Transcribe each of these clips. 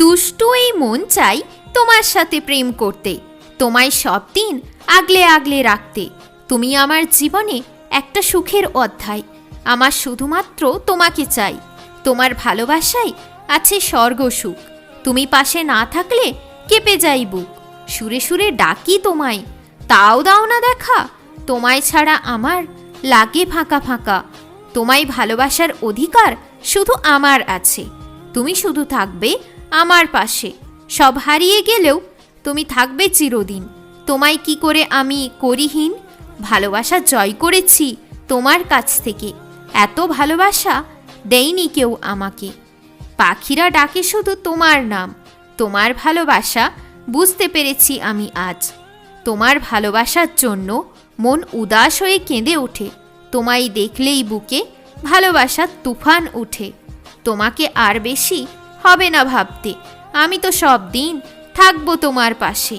দুষ্টু এই মন চাই তোমার সাথে প্রেম করতে, তোমায় সব দিন আগলে আগলে রাখতে। তুমি আমার জীবনে একটা সুখের অধ্যায়, আমার শুধুমাত্র তোমাকে চাই। তোমার ভালোবাসায় আছে স্বর্গ সুখ, তুমি পাশে না থাকলে কেঁপে যাই বুক। সুরে সুরে ডাকি তোমায়, তাও দাও না দেখা। তোমায় ছাড়া আমার লাগে ফাঁকা ফাঁকা। তোমায় ভালোবাসার অধিকার শুধু আমার আছে। তুমি শুধু থাকবে আমার পাশে, সব হারিয়ে গেলেও তুমি থাকবে চিরদিন। তোমায় কি করে আমি করিহীন, ভালোবাসা জয় করেছি তোমার কাছ থেকে। এত ভালোবাসা দেয়নি কেউ আমাকে। পাখিরা ডাকে শুধু তোমার নাম, তোমার ভালোবাসা বুঝতে পেরেছি আমি আজ। তোমার ভালোবাসার জন্য মন উদাস হয়ে কেঁদে ওঠে, তোমায় দেখলেই বুকে ভালোবাসার তুফান ওঠে। তোমাকে আর বেশি হবে না ভাবতে, আমি তো সব দিন থাকবো তোমার পাশে।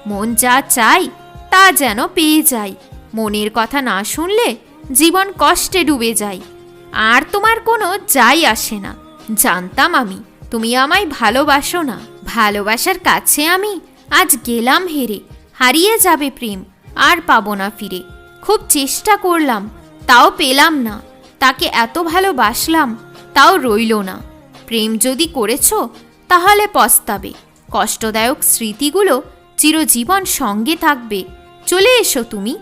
মন যা চাই তা যেন পেয়ে যাই, মনের কথা না শুনলে জীবন কষ্টে ডুবে যায়। আর তোমার কোনো যাই আসে না, জানতাম আমি তুমি আমায় ভালোবাসো না। ভালোবাসার কাছে আমি আজ গেলাম হেরে, হারিয়ে যাবে প্রেম আর পাবো না ফিরে। খুব চেষ্টা করলাম তাও পেলাম না, তাকে এত ভালোবাসলাম তাও রইল না। প্রেম যদি করেছো তাহলে পস্তাবে, কষ্টদায়ক স্মৃতিগুলো চিরজীবন সঙ্গে থাকবে। চলে এসো তুমি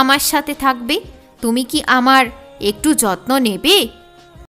আমার সাথে থাকবে। তুমি কি আমার একটু যত্ন নেবে?